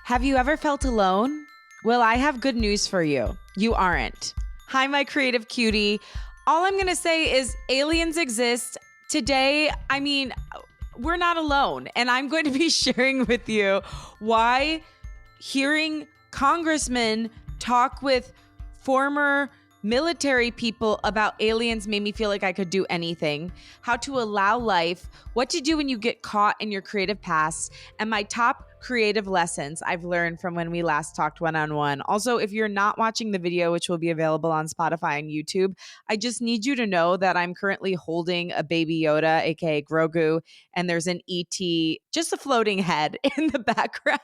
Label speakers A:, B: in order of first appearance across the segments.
A: Have you ever felt alone? Well, I have good news for you. You aren't. Hi, my creative cutie. All I'm going to say is aliens exist. Today, we're not alone. And I'm going to be sharing with you why hearing congressmen talk with former military people about aliens made me feel like I could do anything, how to allow life, what to do when you get caught in your creative past, and my top creative lessons I've learned from when we last talked one-on-one. Also, if you're not watching the video, which will be available on Spotify and YouTube, I just need you to know that I'm currently holding a baby Yoda, aka Grogu, and there's an ET, just a floating head in the background.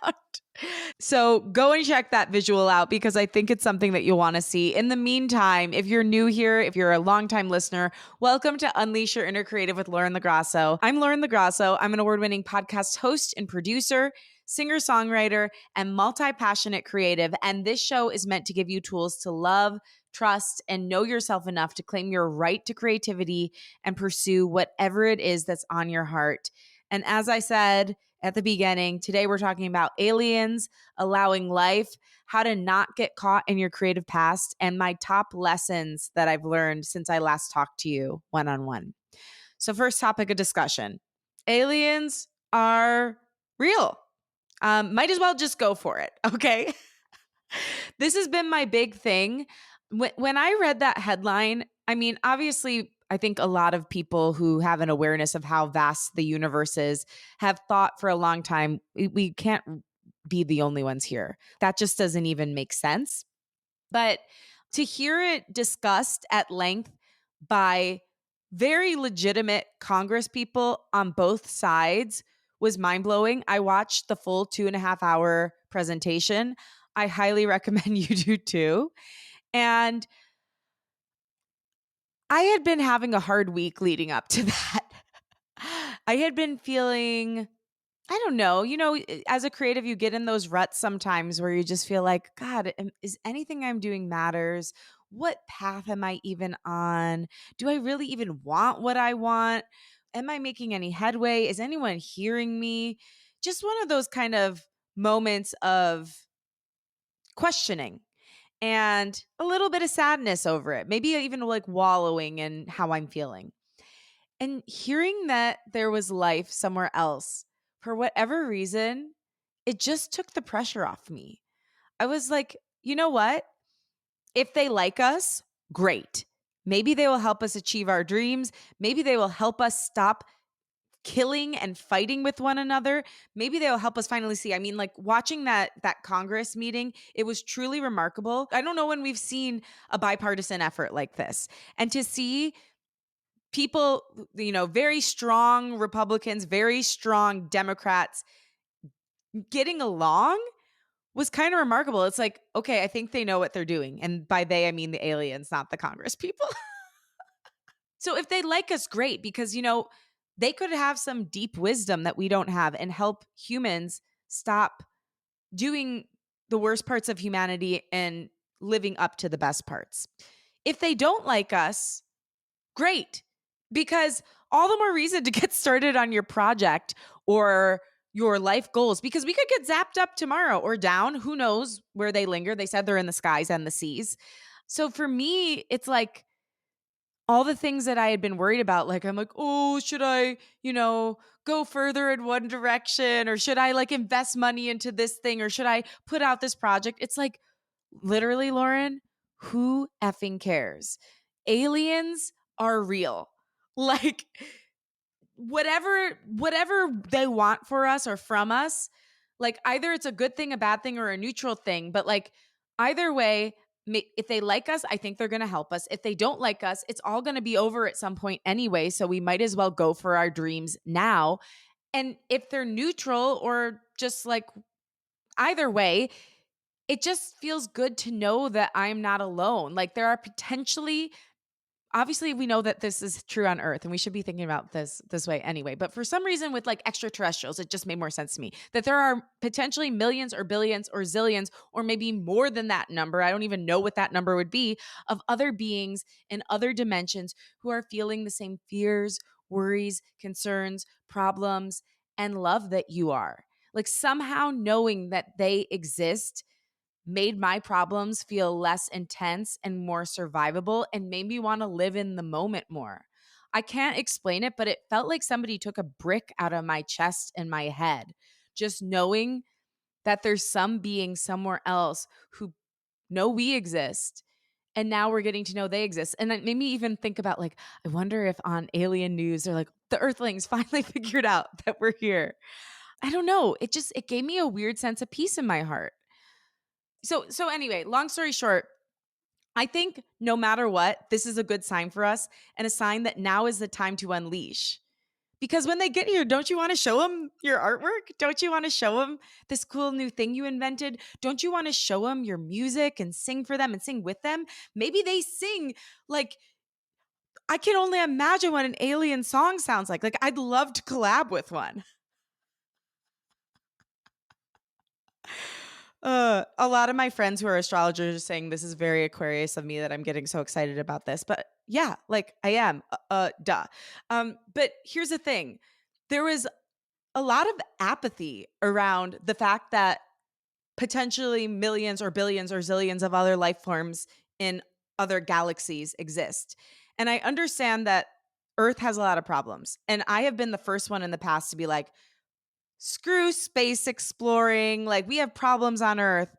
A: So go and check that visual out because I think it's something that you'll want to see. In the meantime, if you're new here, if you're a longtime listener, welcome to Unleash Your Inner Creative with Lauren LoGrasso. I'm Lauren LoGrasso. I'm an award-winning podcast host and producer, singer-songwriter, and multi-passionate creative. And this show is meant to give you tools to love, trust, and know yourself enough to claim your right to creativity and pursue whatever it is that's on your heart. And as I said at the beginning, today we're talking about aliens, allowing life, how to not get caught in your creative past, and my top lessons that I've learned since I last talked to you one-on-one. So first topic of discussion, aliens are real. Might as well just go for it, okay? This has been my big thing. When I read that headline, obviously, I think a lot of people who have an awareness of how vast the universe is have thought for a long time, we can't be the only ones here. That just doesn't even make sense. But to hear it discussed at length by very legitimate Congress people on both sides was mind-blowing. I watched the full 2.5-hour presentation. I highly recommend you do too. And I had been having a hard week leading up to that. I had been feeling, I don't know, as a creative, you get in those ruts sometimes where you just feel like, God, is anything I'm doing matters? What path am I even on? Do I really even want what I want? Am I making any headway? Is anyone hearing me? Just one of those kind of moments of questioning and a little bit of sadness over it, maybe even like wallowing in how I'm feeling. And hearing that there was life somewhere else, for whatever reason, it just took the pressure off me. I was like, you know what? If they like us, great. Maybe they will help us achieve our dreams. Maybe they will help us stop killing and fighting with one another. Maybe they'll help us finally see. Watching that Congress meeting, it was truly remarkable. I don't know when we've seen a bipartisan effort like this. And to see people, very strong Republicans, very strong Democrats getting along was kind of remarkable. It's like, okay, I think they know what they're doing. And by they, I mean the aliens, not the Congress people. So if they like us, great, because, they could have some deep wisdom that we don't have and help humans stop doing the worst parts of humanity and living up to the best parts. If they don't like us, great, because all the more reason to get started on your project or your life goals, because we could get zapped up tomorrow or down. Who knows where they linger? They said they're in the skies and the seas. So for me, it's like, all the things that I had been worried about, like, I'm like, oh, should I, go further in one direction, or should I like invest money into this thing, or should I put out this project? It's like, literally, Lauren, who effing cares? Aliens are real. Like, whatever they want for us or from us, like, either it's a good thing, a bad thing, or a neutral thing, but like, either way, if they like us, I think they're going to help us. If they don't like us, it's all going to be over at some point anyway. So we might as well go for our dreams now. And if they're neutral or just like either way, it just feels good to know that I'm not alone. Like, there are potentially, obviously we know that this is true on Earth and we should be thinking about this way anyway. But for some reason with like extraterrestrials, it just made more sense to me that there are potentially millions or billions or zillions or maybe more than that number. I don't even know what that number would be, of other beings in other dimensions who are feeling the same fears, worries, concerns, problems, and love that you are. Like somehow knowing that they exist made my problems feel less intense and more survivable and made me want to live in the moment more. I can't explain it, but it felt like somebody took a brick out of my chest and my head. Just knowing that there's some being somewhere else who know we exist, and now we're getting to know they exist. And it made me even think about, like, I wonder if on alien news they're like, the earthlings finally figured out that we're here. I don't know. It gave me a weird sense of peace in my heart. So anyway, long story short, I think no matter what, this is a good sign for us, and a sign that now is the time to unleash. Because when they get here, don't you want to show them your artwork? Don't you want to show them this cool new thing you invented? Don't you want to show them your music and sing for them and sing with them? Maybe they sing like, I can only imagine what an alien song sounds like. Like, I'd love to collab with one. A lot of my friends who are astrologers are saying this is very Aquarius of me that I'm getting so excited about this. But yeah, like I am. Duh. But here's the thing. There was a lot of apathy around the fact that potentially millions or billions or zillions of other life forms in other galaxies exist. And I understand that Earth has a lot of problems. And I have been the first one in the past to be like, screw space exploring. Like, we have problems on Earth.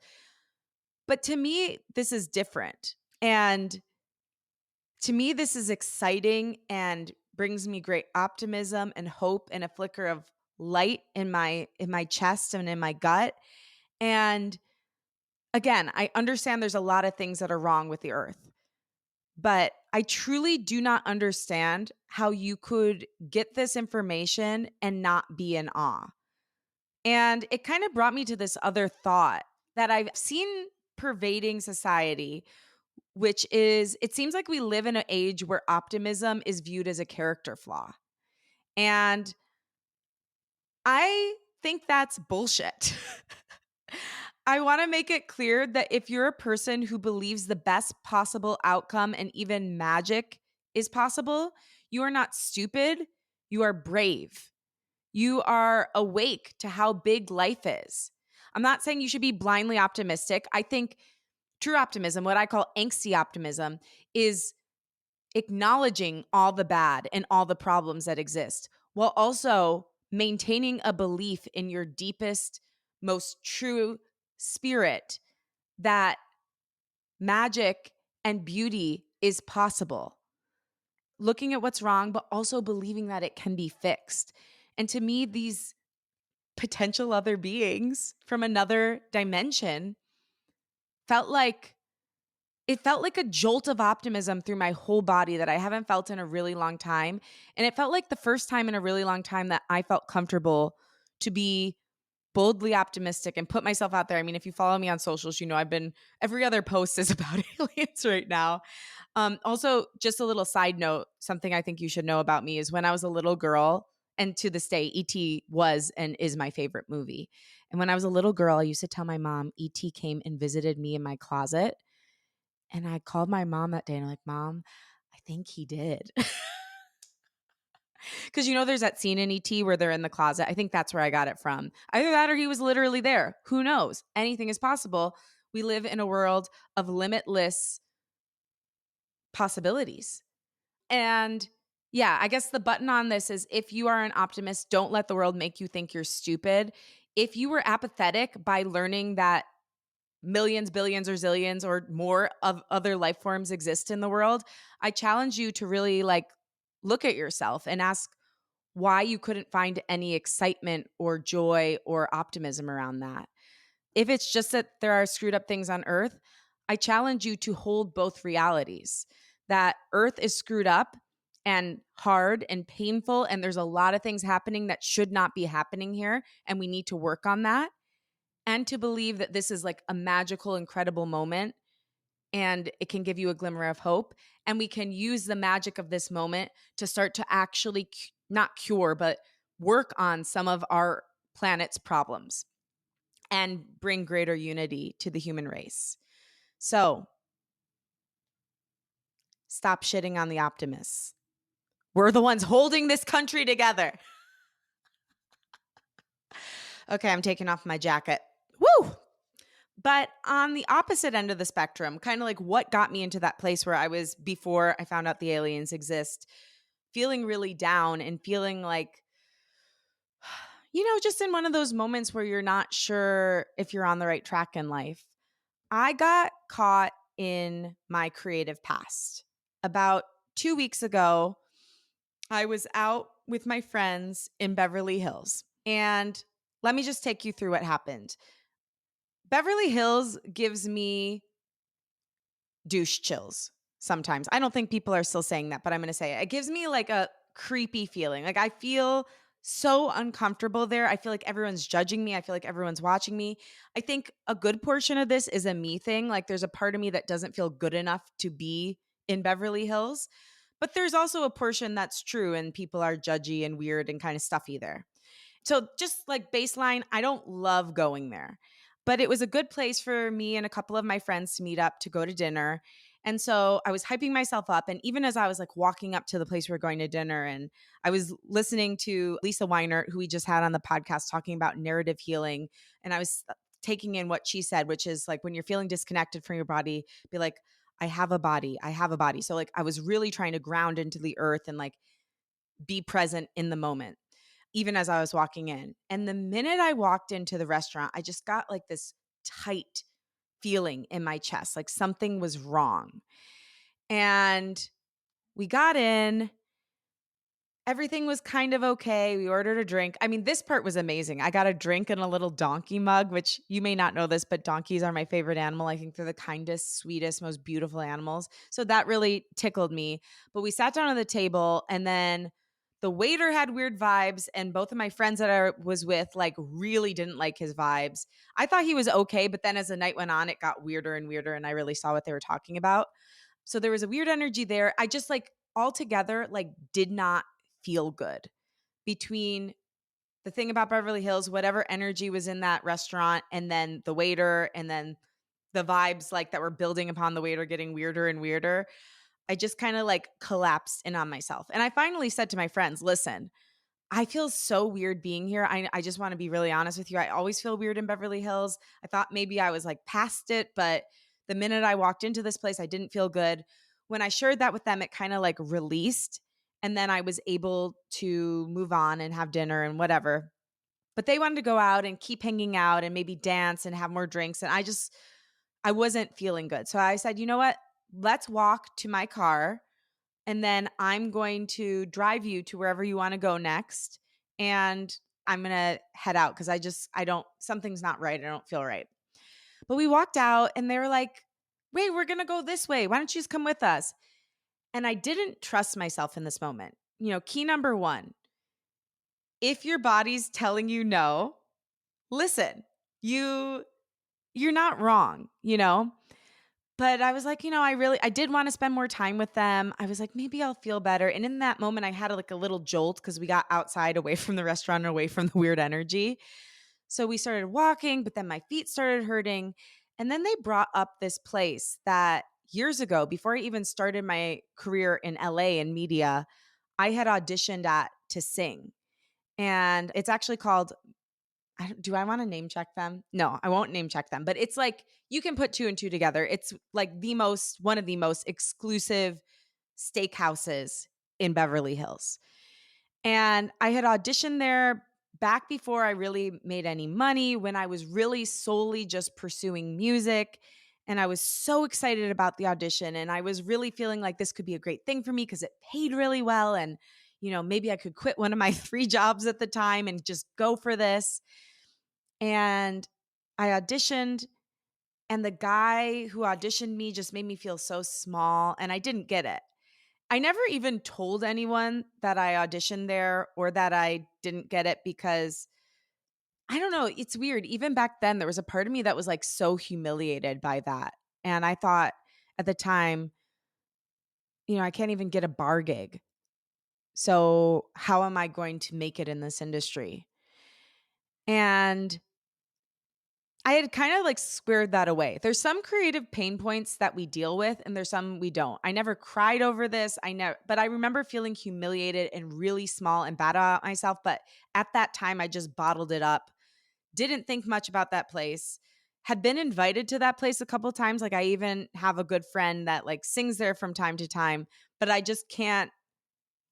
A: But to me, this is different. And to me, this is exciting and brings me great optimism and hope and a flicker of light in my chest and in my gut. And again, I understand there's a lot of things that are wrong with the earth, but I truly do not understand how you could get this information and not be in awe. And it kind of brought me to this other thought that I've seen pervading society, which is it seems like we live in an age where optimism is viewed as a character flaw. And I think that's bullshit. I want to make it clear that if you're a person who believes the best possible outcome and even magic is possible, you are not stupid. You are brave. You are awake to how big life is. I'm not saying you should be blindly optimistic. I think true optimism, what I call angsty optimism, is acknowledging all the bad and all the problems that exist while also maintaining a belief in your deepest, most true spirit that magic and beauty is possible. Looking at what's wrong, but also believing that it can be fixed. And to me, these potential other beings from another dimension felt like it felt like a jolt of optimism through my whole body that I haven't felt in a really long time. And it felt like the first time in a really long time that I felt comfortable to be boldly optimistic and put myself out there. I mean, if you follow me on socials, you know I've been every other post is about aliens right now. Also, just a little side note, something I think you should know about me is when I was a little girl, and to this day, E.T. was and is my favorite movie. And when I was a little girl, I used to tell my mom E.T. came and visited me in my closet. And I called my mom that day and I'm like, Mom, I think he did. Because there's that scene in ET where they're in the closet. I think that's where I got it from. Either that or he was literally there. Who knows? Anything is possible. We live in a world of limitless possibilities. And yeah, I guess the button on this is if you are an optimist, don't let the world make you think you're stupid. If you were apathetic by learning that millions, billions, or zillions or more of other life forms exist in the world, I challenge you to really look at yourself and ask why you couldn't find any excitement or joy or optimism around that. If it's just that there are screwed up things on Earth, I challenge you to hold both realities that Earth is screwed up and hard and painful, and there's a lot of things happening that should not be happening here, and we need to work on that. And to believe that this is like a magical, incredible moment and it can give you a glimmer of hope. And we can use the magic of this moment to start to actually not cure, but work on some of our planet's problems and bring greater unity to the human race. So stop shitting on the optimists. We're the ones holding this country together. Okay, I'm taking off my jacket. Woo! But on the opposite end of the spectrum, kind of like what got me into that place where I was before I found out the aliens exist, feeling really down and feeling like, just in one of those moments where you're not sure if you're on the right track in life. I got caught in my creative past. About 2 weeks ago, I was out with my friends in Beverly Hills. And let me just take you through what happened. Beverly Hills gives me douche chills sometimes. I don't think people are still saying that, but I'm going to say it. It gives me like a creepy feeling. Like I feel so uncomfortable there. I feel like everyone's judging me. I feel like everyone's watching me. I think a good portion of this is a me thing. Like there's a part of me that doesn't feel good enough to be in Beverly Hills. But there's also a portion that's true and people are judgy and weird and kind of stuffy there. So just like baseline, I don't love going there. But it was a good place for me and a couple of my friends to meet up to go to dinner. And so I was hyping myself up. And even as I was like walking up to the place we were going to dinner, and I was listening to Lisa Weiner, who we just had on the podcast, talking about narrative healing. And I was taking in what she said, which is like when you're feeling disconnected from your body, be like, I have a body. I have a body. So like I was really trying to ground into the earth and like be present in the moment even as I was walking in. And the minute I walked into the restaurant, I just got like this tight feeling in my chest, like something was wrong. And we got in. Everything was kind of okay. We ordered a drink. I mean, this part was amazing. I got a drink in a little donkey mug, which you may not know this, but donkeys are my favorite animal. I think they're the kindest, sweetest, most beautiful animals. So that really tickled me. But we sat down at the table and then the waiter had weird vibes, and both of my friends that I was with like really didn't like his vibes. I thought he was okay, but then as the night went on, it got weirder and weirder, and I really saw what they were talking about. So there was a weird energy there. I just like altogether like did not feel good between the thing about Beverly Hills, whatever energy was in that restaurant, and then the waiter, and then the vibes like that were building upon the waiter getting weirder and weirder. I just kind of like collapsed in on myself. And I finally said to my friends, listen, I feel so weird being here. I just want to be really honest with you. I always feel weird in Beverly Hills. I thought maybe I was like past it, but the minute I walked into this place, I didn't feel good. When I shared that with them, it kind of like released. And then I was able to move on and have dinner and whatever. But they wanted to go out and keep hanging out and maybe dance and have more drinks. And I wasn't feeling good. So I said, you know what? Let's walk to my car and then I'm going to drive you to wherever you want to go next. And I'm going to head out because something's not right. I don't feel right. But we walked out and they were like, wait, we're going to go this way. Why don't you just come with us? And I didn't trust myself in this moment. Key number one, if your body's telling you no, listen, you're not wrong. But I was like, I did want to spend more time with them. I was like, maybe I'll feel better. And in that moment, I had like a little jolt because we got outside away from the restaurant and away from the weird energy. So we started walking, but then my feet started hurting. And then they brought up this place that years ago, before I even started my career in LA in media, I had auditioned at to sing. And it's actually called, do I want to name check them? No, I won't name check them, but it's like you can put two and two together. It's like one of the most exclusive steakhouses in Beverly Hills. And I had auditioned there back before I really made any money, when I was really solely just pursuing music. And I was so excited about the audition. And I was really feeling like this could be a great thing for me because it paid really well. And, maybe I could quit one of my 3 jobs at the time and just go for this. And I auditioned, and the guy who auditioned me just made me feel so small, and I didn't get it. I never even told anyone that I auditioned there or that I didn't get it because I don't know, it's weird. Even back then, there was a part of me that was like so humiliated by that. And I thought at the time, I can't even get a bar gig. So how am I going to make it in this industry? And I had kind of like squared that away. There's some creative pain points that we deal with, and there's some we don't. I never cried over this. But I remember feeling humiliated and really small and bad about myself. But at that time, I just bottled it up didn't think much about that place. Had been invited to that place a couple of times. Like I even have a good friend that like sings there from time to time, but I just can't.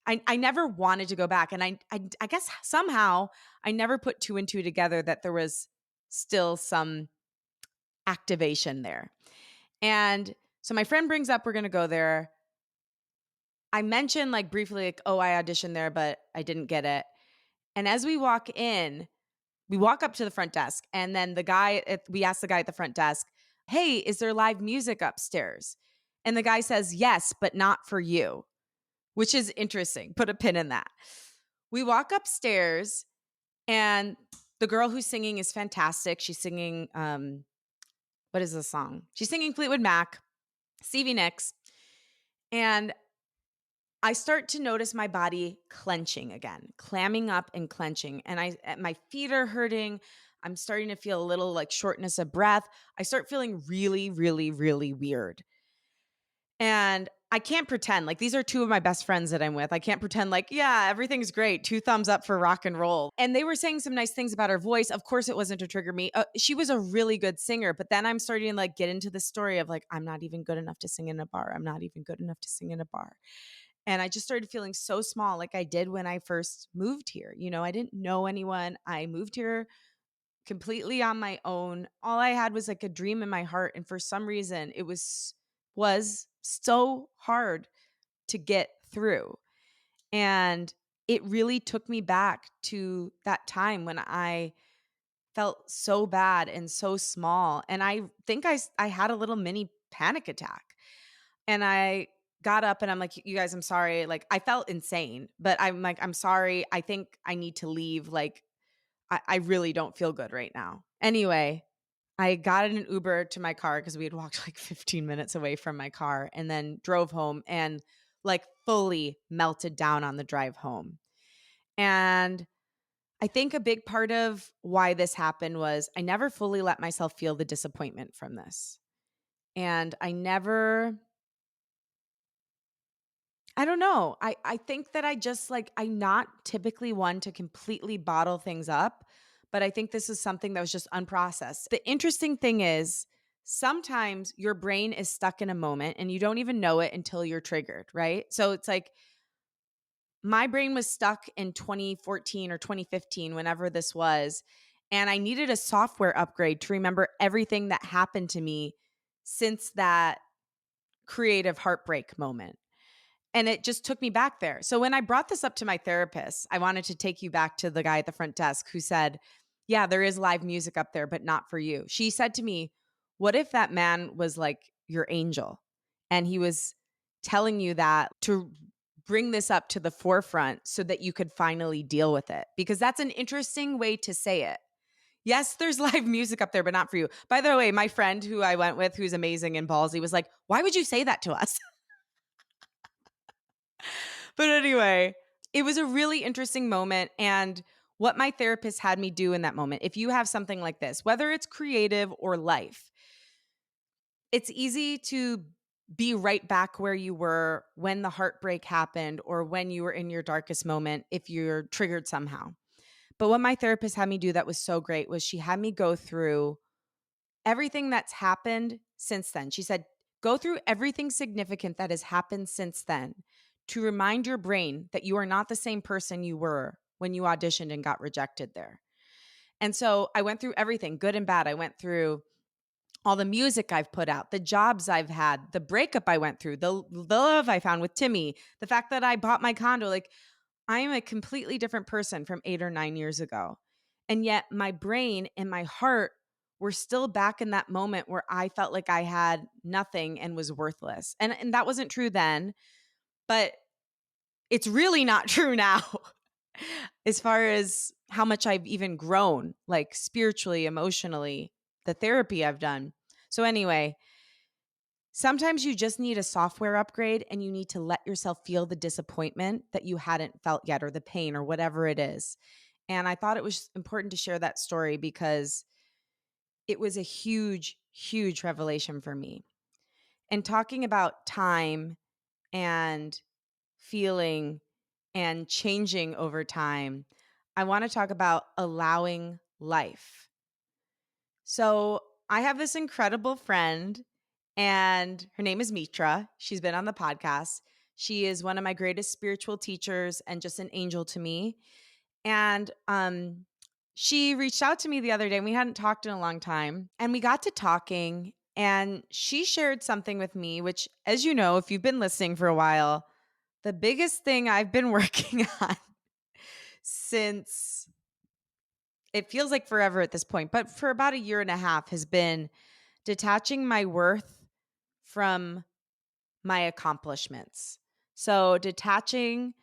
A: I never wanted to go back, and I guess somehow I never put two and two together that there was still some activation there. And so my friend brings up we're going to go there. I mentioned like briefly like, oh, I auditioned there, but I didn't get it. And as we walk in, we walk up to the front desk, and then we ask the guy at the front desk, hey, is there live music upstairs? And the guy says, yes, but not for you, which is interesting. Put a pin in that. We walk upstairs, and the girl who's singing is fantastic. She's singing, what is the song? She's singing Fleetwood Mac, Stevie Nicks. And I start to notice my body clenching again, clamming up and clenching. And my feet are hurting. I'm starting to feel a little like shortness of breath. I start feeling really, really, really weird. And I can't pretend like these are two of my best friends that I'm with. I can't pretend like, yeah, everything's great. 2 thumbs up for rock and roll. And they were saying some nice things about her voice. Of course, it wasn't to trigger me. She was a really good singer. But then I'm starting to like get into the story of like, I'm not even good enough to sing in a bar. I'm not even good enough to sing in a bar. And I just started feeling so small, like I did when I first moved here. You know, I didn't know anyone. I moved here completely on my own. All I had was like a dream in my heart. And for some reason, it was so hard to get through. And it really took me back to that time when I felt so bad and so small. And I think I had a little mini panic attack. And I got up and I'm like, you guys, I'm sorry. Like, I felt insane, but I'm like, I'm sorry. I think I need to leave. Like, I really don't feel good right now. Anyway, I got in an Uber to my car because we had walked like 15 minutes away from my car and then drove home and like fully melted down on the drive home. And I think a big part of why this happened was I never fully let myself feel the disappointment from this. And I don't know. I think that I just like, I'm not typically one to completely bottle things up, but I think this is something that was just unprocessed. The interesting thing is sometimes your brain is stuck in a moment and you don't even know it until you're triggered, right? So it's like my brain was stuck in 2014 or 2015, whenever this was, and I needed a software upgrade to remember everything that happened to me since that creative heartbreak moment. And it just took me back there. So when I brought this up to my therapist, I wanted to take you back to the guy at the front desk who said, yeah, there is live music up there, but not for you. She said to me, what if that man was like your angel and he was telling you that to bring this up to the forefront so that you could finally deal with it? Because that's an interesting way to say it. Yes, there's live music up there, but not for you. By the way, my friend who I went with, who's amazing and ballsy, was like, why would you say that to us? But anyway, it was a really interesting moment. And what my therapist had me do in that moment, if you have something like this, whether it's creative or life, it's easy to be right back where you were when the heartbreak happened or when you were in your darkest moment if you're triggered somehow. But what my therapist had me do that was so great was she had me go through everything that's happened since then. She said, go through everything significant that has happened since then to remind your brain that you are not the same person you were when you auditioned and got rejected there. And so I went through everything, good and bad. I went through all the music I've put out, the jobs I've had, the breakup I went through, the love I found with Timmy, the fact that I bought my condo. Like, I am a completely different person from 8 or 9 years ago. And yet my brain and my heart were still back in that moment where I felt like I had nothing and was worthless. And that wasn't true then, but it's really not true now as far as how much I've even grown, like spiritually, emotionally, the therapy I've done. So anyway, sometimes you just need a software upgrade and you need to let yourself feel the disappointment that you hadn't felt yet or the pain or whatever it is. And I thought it was important to share that story because it was a huge, huge revelation for me. And talking about time and feeling and changing over time, I want to talk about allowing life. So I have this incredible friend, and her name is Mitra. She's been on the podcast. She is one of my greatest spiritual teachers and just an angel to me. And she reached out to me the other day, and we hadn't talked in a long time. And we got to talking, and she shared something with me, which, as you know, if you've been listening for a while, the biggest thing I've been working on since it feels like forever at this point, but for about a year and a half has been detaching my worth from my accomplishments. So, detaching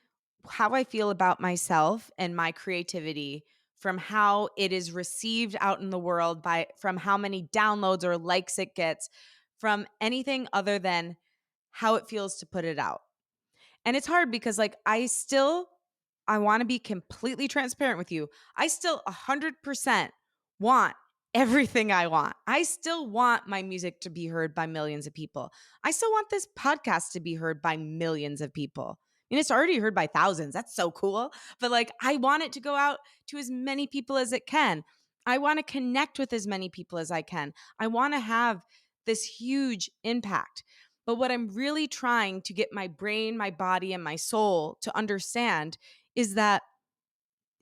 A: how I feel about myself and my creativity from how it is received out in the world by from how many downloads or likes it gets, from anything other than how it feels to put it out. And it's hard because I want to be completely transparent with you. I still 100% want everything I want. I still want my music to be heard by millions of people. I still want this podcast to be heard by millions of people. And it's already heard by thousands. That's so cool. But I want it to go out to as many people as it can. I want to connect with as many people as I can. I want to have this huge impact. But what I'm really trying to get my brain, my body, and my soul to understand is that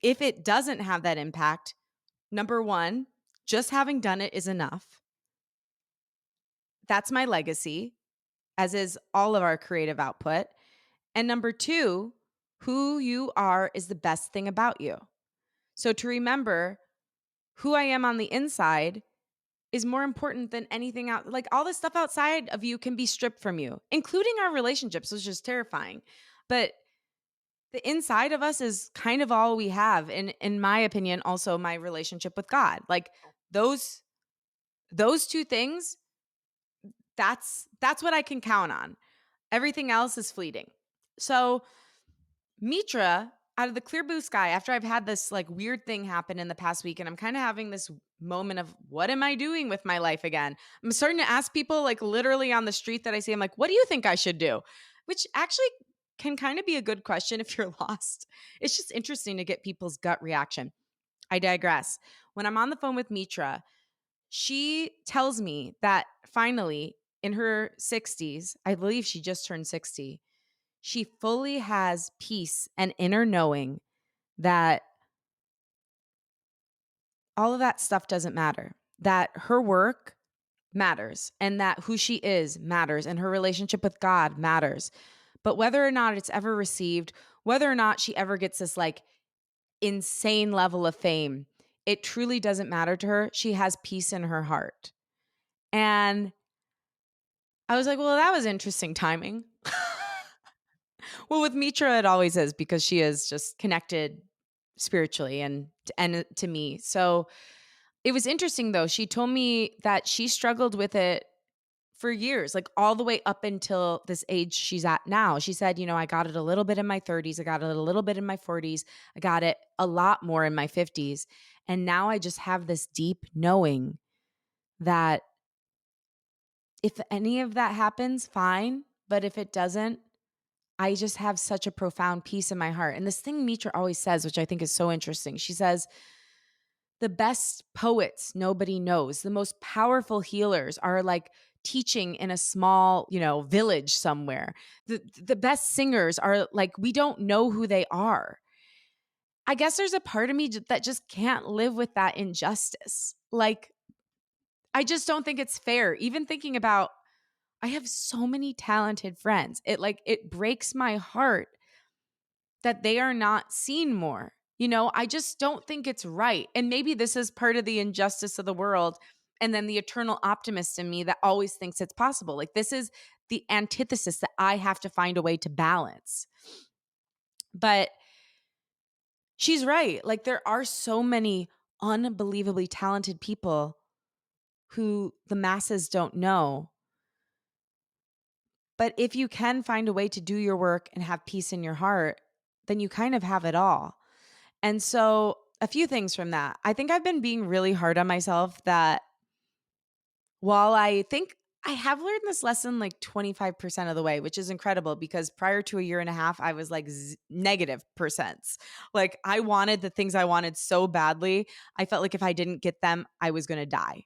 A: if it doesn't have that impact, number one, just having done it is enough. That's my legacy, as is all of our creative output. And number two, who you are is the best thing about you. So to remember who I am on the inside is more important than anything out. Like all the stuff outside of you can be stripped from you, including our relationships, which is terrifying. But the inside of us is kind of all we have. And in my opinion, also my relationship with God. Like those two things, that's what I can count on. Everything else is fleeting. So Mitra, out of the clear blue sky, after I've had this weird thing happen in the past week, and I'm kind of having this moment of what am I doing with my life again? I'm starting to ask people literally on the street that I see, I'm like, what do you think I should do? Which actually can kind of be a good question if you're lost. It's just interesting to get people's gut reaction. I digress. When I'm on the phone with Mitra, she tells me that finally in her 60s, I believe she just turned 60, she fully has peace and inner knowing that all of that stuff doesn't matter, that her work matters and that who she is matters and her relationship with God matters. But whether or not it's ever received, whether or not she ever gets this insane level of fame, it truly doesn't matter to her. She has peace in her heart. And I was like, well, that was interesting timing. Well, with Mitra, it always is because she is just connected spiritually and to me. So it was interesting though. She told me that she struggled with it for years, all the way up until this age she's at now. She said, I got it a little bit in my 30s. I got it a little bit in my 40s. I got it a lot more in my 50s. And now I just have this deep knowing that if any of that happens, fine. But if it doesn't, I just have such a profound peace in my heart. And this thing Mitra always says, which I think is so interesting, she says, the best poets nobody knows. The most powerful healers are teaching in a small, village somewhere. The best singers are we don't know who they are. I guess there's a part of me that just can't live with that injustice. I just don't think it's fair. Even thinking about, I have so many talented friends. It breaks my heart that they are not seen more. I just don't think it's right. And maybe this is part of the injustice of the world. And then the eternal optimist in me that always thinks it's possible. This is the antithesis that I have to find a way to balance. But she's right. There are so many unbelievably talented people who the masses don't know. But if you can find a way to do your work and have peace in your heart, then you kind of have it all. And so a few things from that. I think I've been being really hard on myself that while I think I have learned this lesson 25% of the way, which is incredible because prior to a year and a half, I was negative percents. I wanted the things I wanted so badly. I felt like if I didn't get them, I was going to die.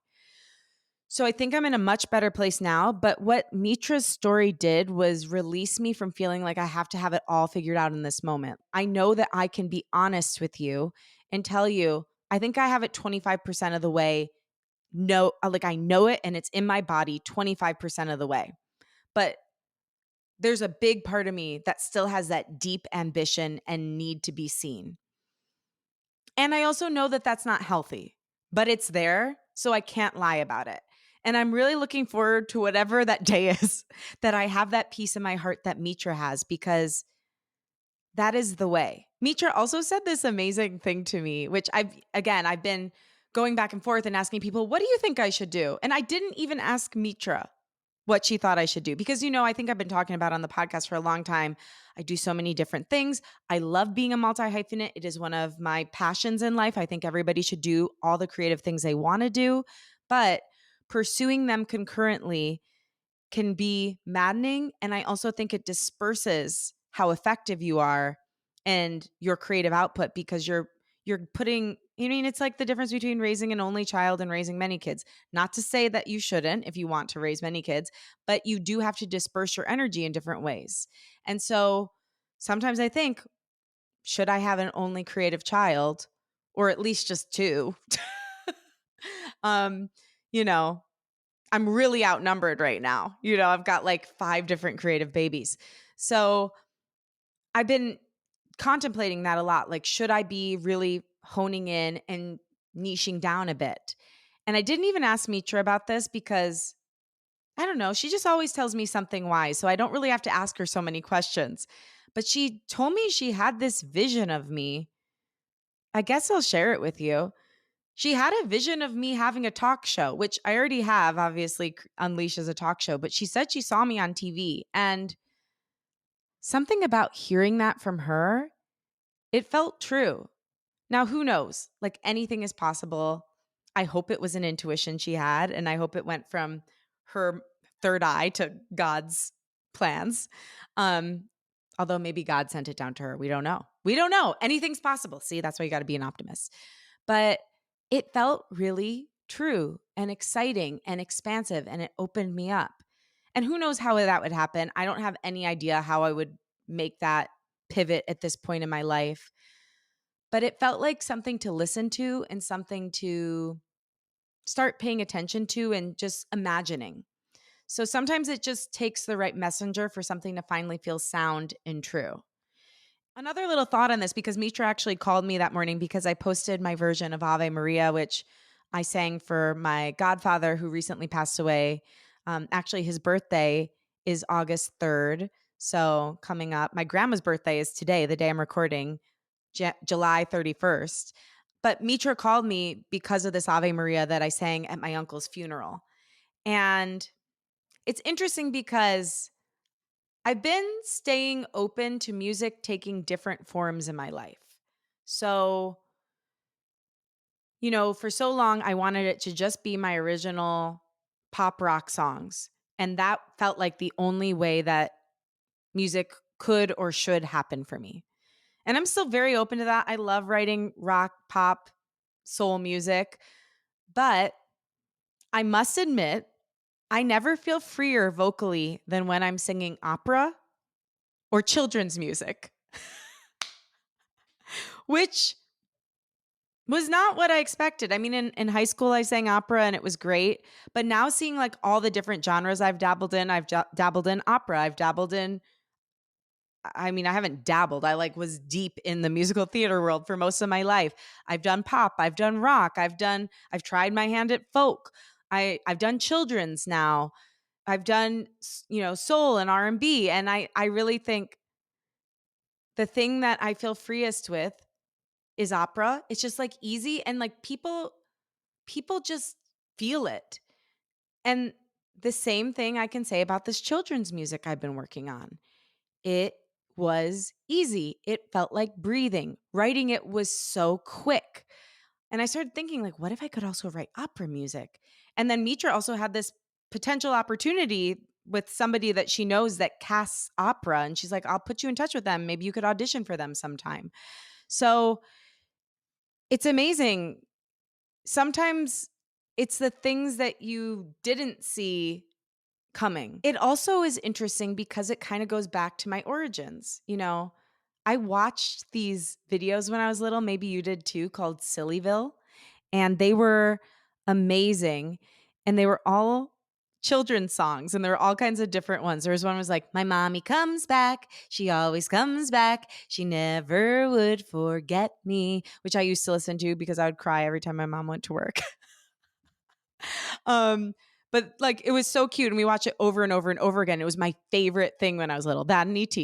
A: So I think I'm in a much better place now. But what Mitra's story did was release me from feeling like I have to have it all figured out in this moment. I know that I can be honest with you and tell you, I think I have it 25% of the way. No, like I know it and it's in my body 25% of the way. But there's a big part of me that still has that deep ambition and need to be seen. And I also know that that's not healthy, but it's there. So I can't lie about it. And I'm really looking forward to whatever that day is that I have that peace in my heart that Mitra has, because that is the way. Mitra also said this amazing thing to me, which I've been going back and forth and asking people, what do you think I should do? And I didn't even ask Mitra what she thought I should do. Because, I think I've been talking about on the podcast for a long time. I do so many different things. I love being a multi hyphenate. It is one of my passions in life. I think everybody should do all the creative things they want to do, but pursuing them concurrently can be maddening. And I also think it disperses how effective you are and your creative output, because you're putting, it's like the difference between raising an only child and raising many kids. Not to say that you shouldn't if you want to raise many kids, but you do have to disperse your energy in different ways. And so sometimes I think, should I have an only creative child, or at least just two? um, you know, I'm really outnumbered right now. I've got like 5 different creative babies. So I've been contemplating that a lot. Like, should I be really honing in and niching down a bit? And I didn't even ask Mitra about this because I don't know. She just always tells me something wise. So I don't really have to ask her so many questions. But she told me she had this vision of me. I guess I'll share it with you. She had a vision of me having a talk show, which I already have, obviously, Unleash as a talk show, but she said she saw me on TV. And something about hearing that from her, it felt true. Now, who knows? Like, anything is possible. I hope it was an intuition she had, and I hope it went from her third eye to God's plans. Um, Although maybe God sent it down to her. We don't know. We don't know. Anything's possible. See, that's why you got to be an optimist. But it felt really true and exciting and expansive, and it opened me up. And who knows how that would happen? I don't have any idea how I would make that pivot at this point in my life. But it felt like something to listen to and something to start paying attention to and just imagining. So sometimes it just takes the right messenger for something to finally feel sound and true. Another little thought on this, because Mitra actually called me that morning because I posted my version of Ave Maria, which I sang for my godfather who recently passed away. Actually, his birthday is August 3rd. So coming up, my grandma's birthday is today, the day I'm recording, July 31st. But Mitra called me because of this Ave Maria that I sang at my uncle's funeral. And it's interesting because I've been staying open to music taking different forms in my life. So, for so long, I wanted it to just be my original pop rock songs. And that felt like the only way that music could or should happen for me. And I'm still very open to that. I love writing rock, pop, soul music. But I must admit, I never feel freer vocally than when I'm singing opera or children's music, which was not what I expected. I mean, in high school, I sang opera and it was great. But now seeing like all the different genres I've dabbled in, dabbled in opera, I've dabbled in, I mean, I haven't dabbled. I like was deep in the musical theater world for most of my life. I've done pop, I've done rock, I've tried my hand at folk. I've done children's now. I've done, soul and R&B. And I really think the thing that I feel freest with is opera. It's just like easy, and like people just feel it. And the same thing I can say about this children's music I've been working on. It was easy. It felt like breathing. Writing it was so quick. And I started thinking, like, what if I could also write opera music? And then Mitra also had this potential opportunity with somebody that she knows that casts opera. And she's like, I'll put you in touch with them. Maybe you could audition for them sometime. So it's amazing. Sometimes It's the things that you didn't see coming. It also is interesting because it kind of goes back to my origins. I watched these videos when I was little, maybe you did too, called Sillyville, and they were amazing. And they were all children's songs, and there were all kinds of different ones. There was one was like, "My mommy comes back. She always comes back. She never would forget me," which I used to listen to because I would cry every time my mom went to work. Um, but like it was so cute, and we watched it over and over and over again. It was my favorite thing when I was little, that and ET.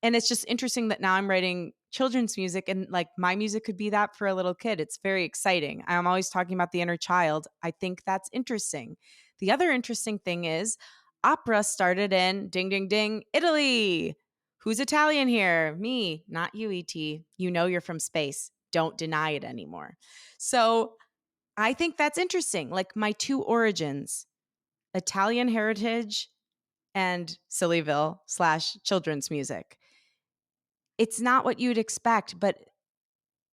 A: And it's just interesting that now I'm writing children's music, and like my music could be that for a little kid. It's very exciting. I'm always talking about the inner child. I think that's interesting. The other interesting thing is opera started in ding ding ding, Italy. Who's Italian here? Me, not you, ET. You know you're from space. Don't deny it anymore. So I think that's interesting. Like my two origins, Italian heritage and Sillyville/children's music. It's not what you'd expect, but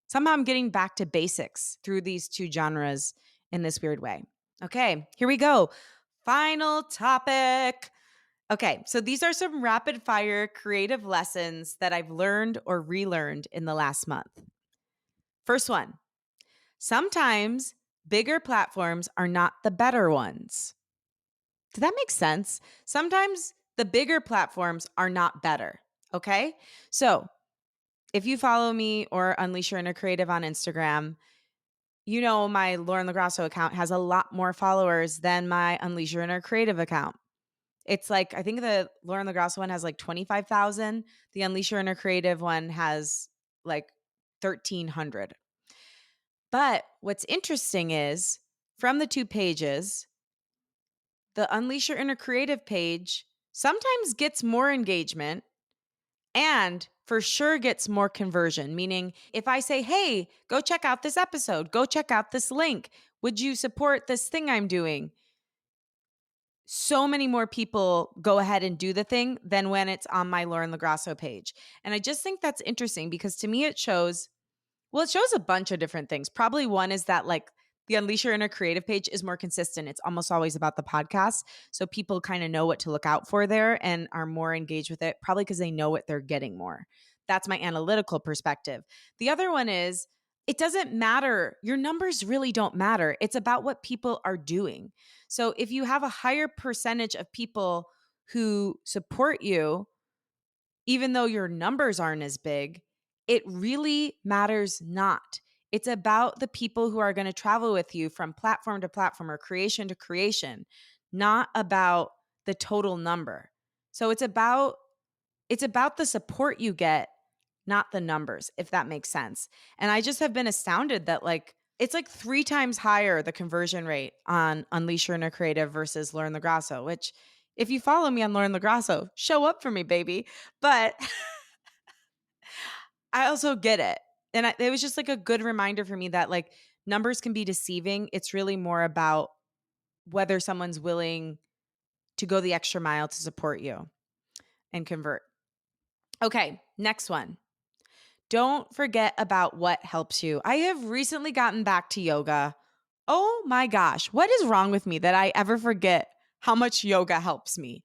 A: somehow I'm getting back to basics through these two genres in this weird way. Okay, here we go. Final topic. Okay, so these are some rapid fire creative lessons that I've learned or relearned in the last month. First one, sometimes bigger platforms are not the better ones. Does that make sense? Sometimes the bigger platforms are not better. Okay. So if you follow me or Unleash Your Inner Creative on Instagram, you know my Lauren LoGrasso account has a lot more followers than my Unleash Your Inner Creative account. It's like, I think the Lauren LoGrasso one has like 25,000. The Unleash Your Inner Creative one has like 1,300. But what's interesting is from the two pages, the Unleash Your Inner Creative page sometimes gets more engagement and for sure gets more conversion. Meaning, if I say, hey, go check out this episode, go check out this link, would you support this thing I'm doing? So many more people go ahead and do the thing than when it's on my Lauren LoGrasso page. And I just think that's interesting because to me, it shows a bunch of different things. Probably one is that like the Unleash Your Inner Creative page is more consistent. It's almost always about the podcast. So people kind of know what to look out for there and are more engaged with it, probably because they know what they're getting more. That's my analytical perspective. The other one is it doesn't matter. Your numbers really don't matter. It's about what people are doing. So if you have a higher percentage of people who support you, even though your numbers aren't as big, it really matters not. It's about the people who are going to travel with you from platform to platform or creation to creation, not about the total number. So it's about the support you get, not the numbers, if that makes sense. And I just have been astounded that like it's like 3 times higher the conversion rate on Unleash Your Inner Creative versus Learn the Grasso, which if you follow me on Learn the Grasso, show up for me, baby. But I also get it. And it was just like a good reminder for me that like numbers can be deceiving. It's really more about whether someone's willing to go the extra mile to support you and convert. Okay, next one. Don't forget about what helps you. I have recently gotten back to yoga. Oh my gosh, what is wrong with me that I ever forget how much yoga helps me?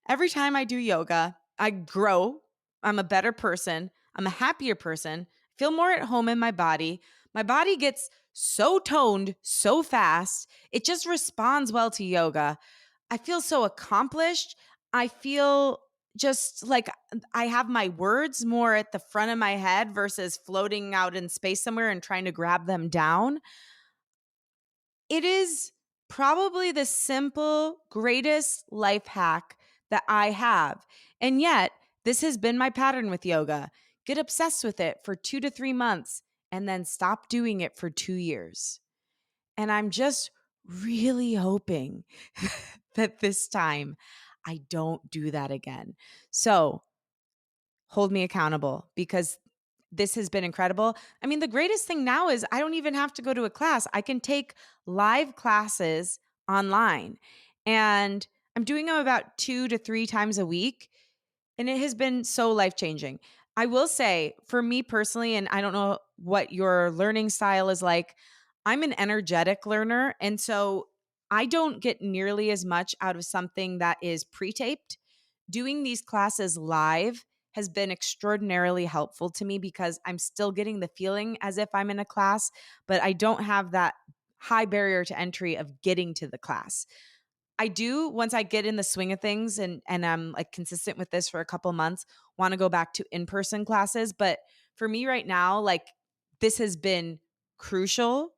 A: Every time I do yoga, I grow. I'm a better person. I'm a happier person. Feel more at home in my body. My body gets so toned so fast. It just responds well to yoga. I feel so accomplished. I feel just like I have my words more at the front of my head versus floating out in space somewhere and trying to grab them down. It is probably the simple, greatest life hack that I have. And yet, this has been my pattern with yoga. Get obsessed with it for 2 to 3 months and then stop doing it for 2 years. And I'm just really hoping that this time I don't do that again. So hold me accountable because this has been incredible. I mean, the greatest thing now is I don't even have to go to a class. I can take live classes online, and I'm doing them about 2 to 3 times a week. And it has been so life changing. I will say, for me personally, and I don't know what your learning style is like, I'm an energetic learner. And so I don't get nearly as much out of something that is pre taped. Doing these classes live has been extraordinarily helpful to me because I'm still getting the feeling as if I'm in a class, but I don't have that high barrier to entry of getting to the class. I do, once I get in the swing of things and I'm like consistent with this for a couple months, want to go back to in-person classes, but for me right now, like this has been crucial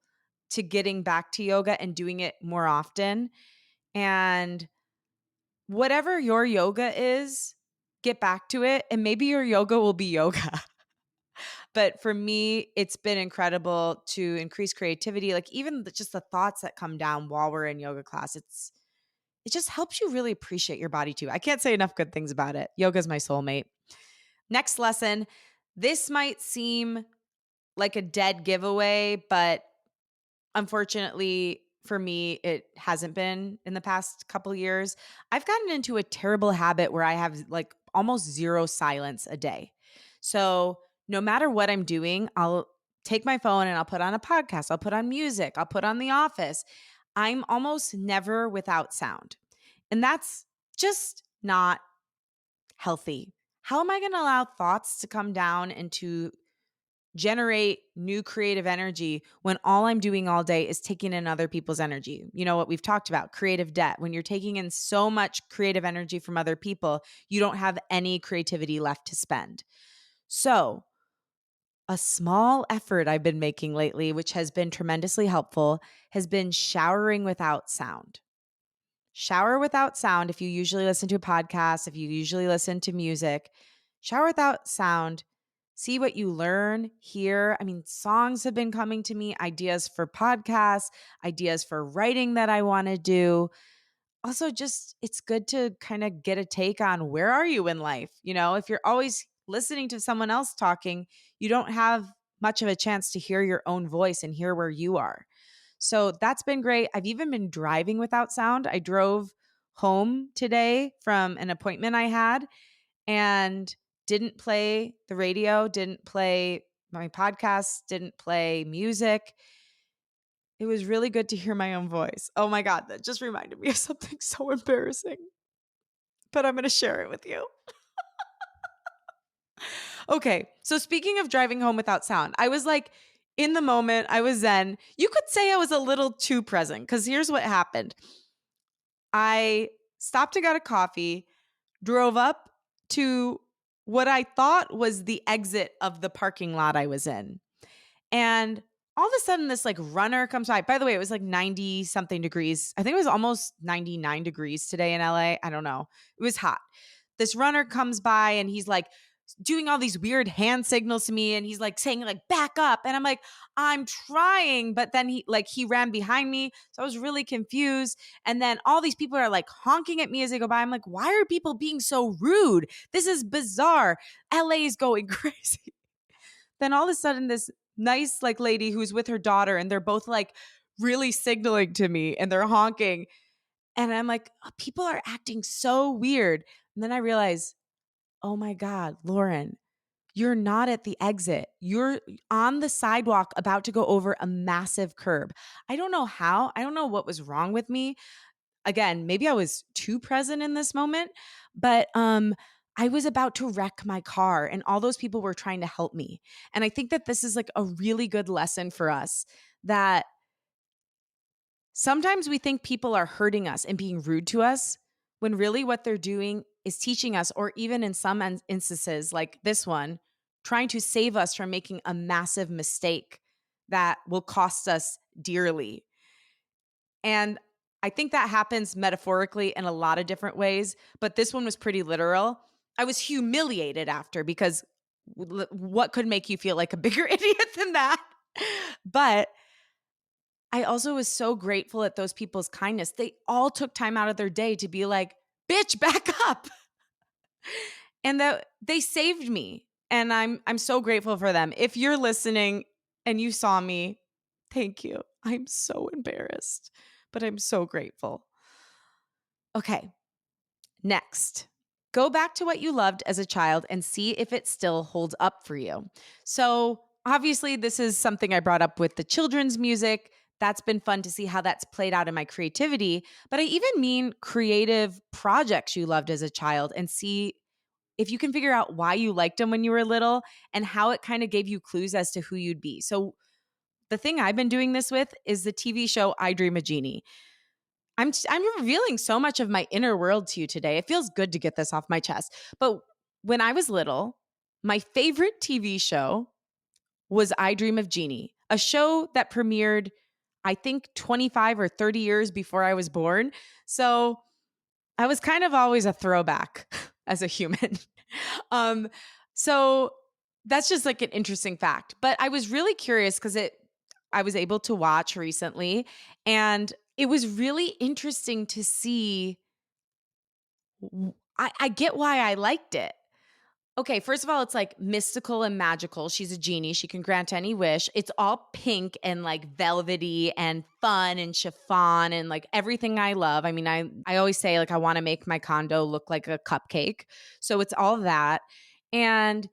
A: to getting back to yoga and doing it more often. And whatever your yoga is, get back to it and maybe your yoga will be yoga. But for me, it's been incredible to increase creativity, like even just the thoughts that come down while we're in yoga class. It just helps you really appreciate your body too. I can't say enough good things about it. Yoga's my soulmate. Next lesson. This might seem like a dead giveaway, but unfortunately for me, it hasn't been in the past couple years. I've gotten into a terrible habit where I have like almost zero silence a day. So no matter what I'm doing, I'll take my phone and I'll put on a podcast, I'll put on music, I'll put on The Office. I'm almost never without sound. And that's just not healthy. How am I going to allow thoughts to come down and to generate new creative energy when all I'm doing all day is taking in other people's energy? You know what we've talked about, creative debt. When you're taking in so much creative energy from other people, you don't have any creativity left to spend. So, a small effort I've been making lately, which has been tremendously helpful, has been showering without sound. Shower without sound. If you usually listen to a podcast, if you usually listen to music, shower without sound. See what you learn, hear. I mean, songs have been coming to me, ideas for podcasts, ideas for writing that I want to do. Also, just it's good to kind of get a take on where are you in life? You know, if you're always listening to someone else talking, you don't have much of a chance to hear your own voice and hear where you are. So that's been great. I've even been driving without sound. I drove home today from an appointment I had and didn't play the radio, didn't play my podcast, didn't play music. It was really good to hear my own voice. Oh my God, that just reminded me of something so embarrassing, but I'm going to share it with you. Okay, so speaking of driving home without sound, I was like in the moment, I was zen. You could say I was a little too present because here's what happened. I stopped and got a coffee, drove up to what I thought was the exit of the parking lot I was in. And all of a sudden, this like runner comes by. By the way, it was like 90 something degrees. I think it was almost 99 degrees today in LA. I don't know. It was hot. This runner comes by and he's like doing all these weird hand signals to me and he's like saying like back up and I'm like I'm trying, but then he ran behind me, so I was really confused. And then all these people are like honking at me as they go by. I'm like, why are people being so rude? This is bizarre. LA is going crazy. Then all of a sudden this nice like lady who's with her daughter and they're both like really signaling to me and they're honking and I'm like, oh, people are acting so weird. And then I realize, oh my God, Lauren, you're not at the exit. You're on the sidewalk about to go over a massive curb. I don't know how. I don't know what was wrong with me. Again, maybe I was too present in this moment, but I was about to wreck my car and all those people were trying to help me. And I think that this is like a really good lesson for us that sometimes we think people are hurting us and being rude to us when really what they're doing is teaching us, or even in some instances like this one, trying to save us from making a massive mistake that will cost us dearly. And I think that happens metaphorically in a lot of different ways, but this one was pretty literal. I was humiliated after because what could make you feel like a bigger idiot than that? But I also was so grateful at those people's kindness. They all took time out of their day to be like, bitch, back up. And that they saved me. And I'm so grateful for them. If you're listening and you saw me, thank you. I'm so embarrassed, but I'm so grateful. Okay. Next, go back to what you loved as a child and see if it still holds up for you. So, Obviously, this is something I brought up with the children's music. That's been fun to see how that's played out in my creativity. But I even mean creative projects you loved as a child and see if you can figure out why you liked them when you were little and how it kind of gave you clues as to who you'd be. So, the thing I've been doing this with is the TV show I Dream a Genie. I'm revealing so much of my inner world to you today. It feels good to get this off my chest. But when I was little, my favorite TV show was I Dream of Jeannie, a show that premiered, I think, 25 or 30 years before I was born. So I was kind of always a throwback as a human. um, so that's just like an interesting fact. But I was really curious because I was able to watch recently, and it was really interesting to see. I get why I liked it. Okay, first of all, it's like mystical and magical. She's a genie. She can grant any wish. It's all pink and like velvety and fun and chiffon and like everything I love. I mean, I always say like I want to make my condo look like a cupcake. So it's all that. And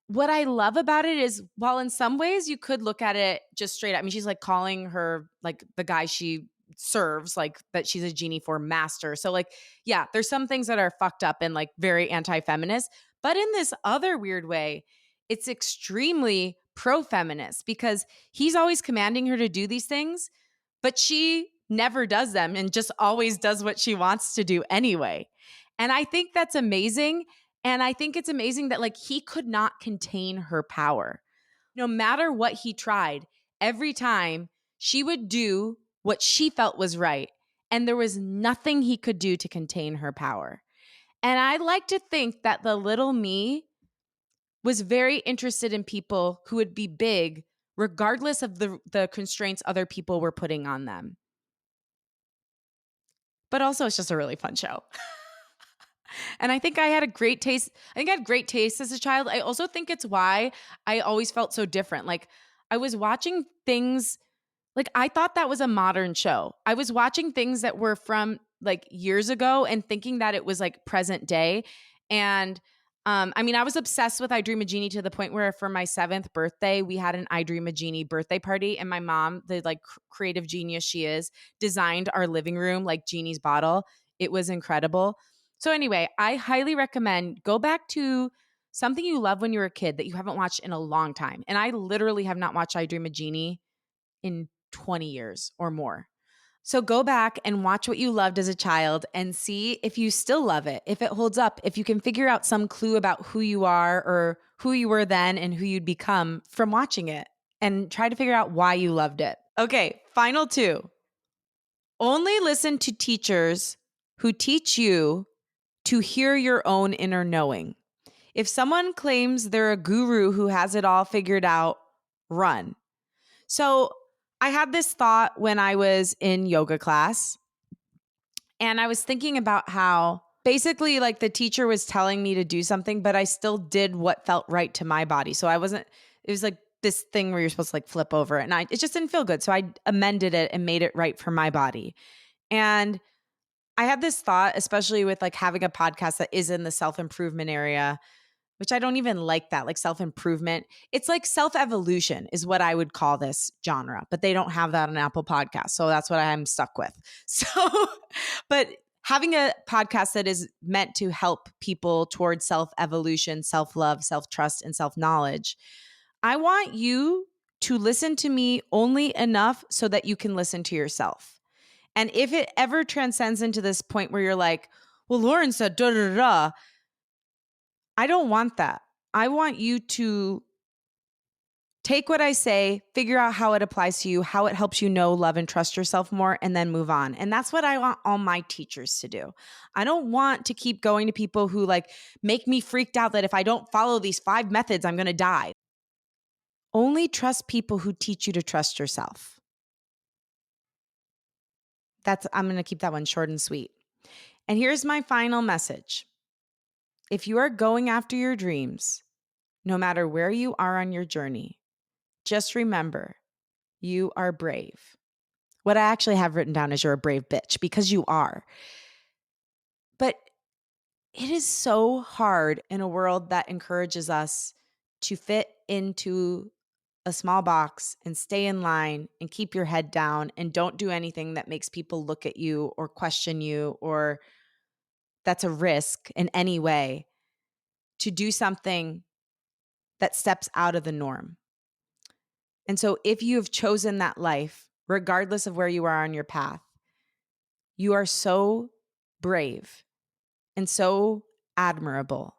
A: what I love about it is while in some ways you could look at it just straight up. I mean, she's like calling her like the guy she serves, like that she's a genie for master. So like, yeah, there's some things that are fucked up and like very anti-feminist, but in this other weird way, it's extremely pro-feminist because he's always commanding her to do these things, but she never does them and just always does what she wants to do anyway. And I think that's amazing. And I think it's amazing that like he could not contain her power. No matter what he tried, every time she would do what she felt was right. And there was nothing he could do to contain her power. And I like to think that the little me was very interested in people who would be big, regardless of the constraints other people were putting on them. But also, it's just a really fun show. And I think I had a great taste. I think I had great taste as a child. I also think it's why I always felt so different. Like I was watching things like I thought that was a modern show. I was watching things that were from like years ago and thinking that it was like present day. And I mean, I was obsessed with I Dream a Genie to the point where for my 7th birthday, we had an I Dream a Genie birthday party. And my mom, the like creative genius she is, designed our living room like Genie's bottle. It was incredible. So anyway, I highly recommend go back to something you loved when you were a kid that you haven't watched in a long time. And I literally have not watched I Dream a Genie in 20 years or more. So go back and watch what you loved as a child and see if you still love it, if it holds up, if you can figure out some clue about who you are or who you were then and who you'd become from watching it, and try to figure out why you loved it. Okay, final 2. Only listen to teachers who teach you to hear your own inner knowing. If someone claims they're a guru who has it all figured out, run. So I had this thought when I was in yoga class, and I was thinking about how basically like the teacher was telling me to do something, but I still did what felt right to my body. So I wasn't, it was like this thing where you're supposed to like flip over it, and it just didn't feel good. So I amended it and made it right for my body. And I had this thought, especially with like having a podcast that is in the self-improvement area, which I don't even like that, like self-improvement. It's like self-evolution is what I would call this genre, but they don't have that on Apple Podcasts. So that's what I'm stuck with. So, but having a podcast that is meant to help people towards self-evolution, self-love, self-trust, and self-knowledge, I want you to listen to me only enough so that you can listen to yourself. And if it ever transcends into this point where you're like, well, Lauren said da da da da, I don't want that. I want you to take what I say, figure out how it applies to you, how it helps you know, love, and trust yourself more, and then move on. And that's what I want all my teachers to do. I don't want to keep going to people who like make me freaked out that if I don't follow these 5 methods, I'm going to die. Only trust people who teach you to trust yourself. I'm going to keep that one short and sweet. And here's my final message. If you are going after your dreams, no matter where you are on your journey, just remember, you are brave. What I actually have written down is you're a brave bitch, because you are. But it is so hard in a world that encourages us to fit into a small box and stay in line and keep your head down and don't do anything that makes people look at you or question you or that's a risk in any way, to do something that steps out of the norm. And so if you have chosen that life, regardless of where you are on your path, you are so brave and so admirable.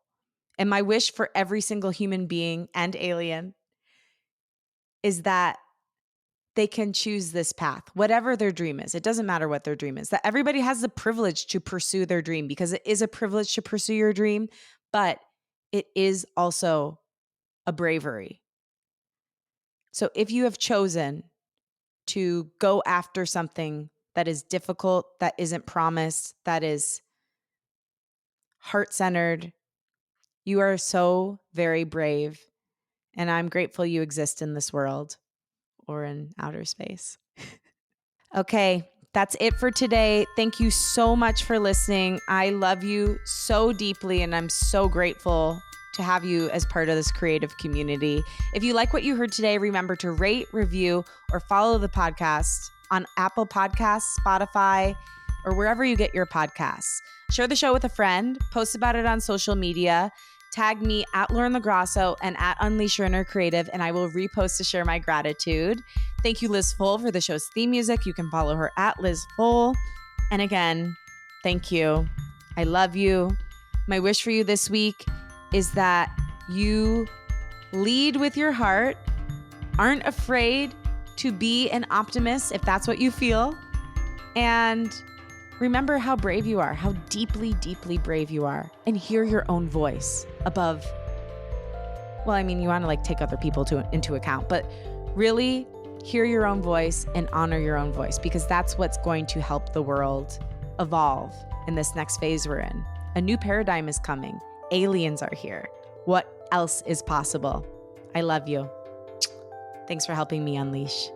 A: And my wish for every single human being and alien is that they can choose this path, whatever their dream is. It doesn't matter what their dream is, that everybody has the privilege to pursue their dream, because it is a privilege to pursue your dream, but it is also a bravery. So if you have chosen to go after something that is difficult, that isn't promised, that is heart-centered, you are so very brave. And I'm grateful you exist in this world or in outer space. Okay, that's it for today. Thank you so much for listening. I love you so deeply, and I'm so grateful to have you as part of this creative community. If you like what you heard today, remember to rate, review, or follow the podcast on Apple Podcasts, Spotify, or wherever you get your podcasts. Share the show with a friend, post about it on social media, tag me at LoGrasso and at Unleash Your Inner Creative, and I will repost to share my gratitude. Thank you, Liz Full, for the show's theme music. You can follow her at Liz Full. And again, thank you. I love you. My wish for you this week is that you lead with your heart, aren't afraid to be an optimist if that's what you feel, and remember how brave you are, how deeply, deeply brave you are, and hear your own voice above. Well, I mean, you want to take other people into account, but really hear your own voice and honor your own voice, because that's what's going to help the world evolve in this next phase we're in. A new paradigm is coming. Aliens are here. What else is possible? I love you. Thanks for helping me unleash.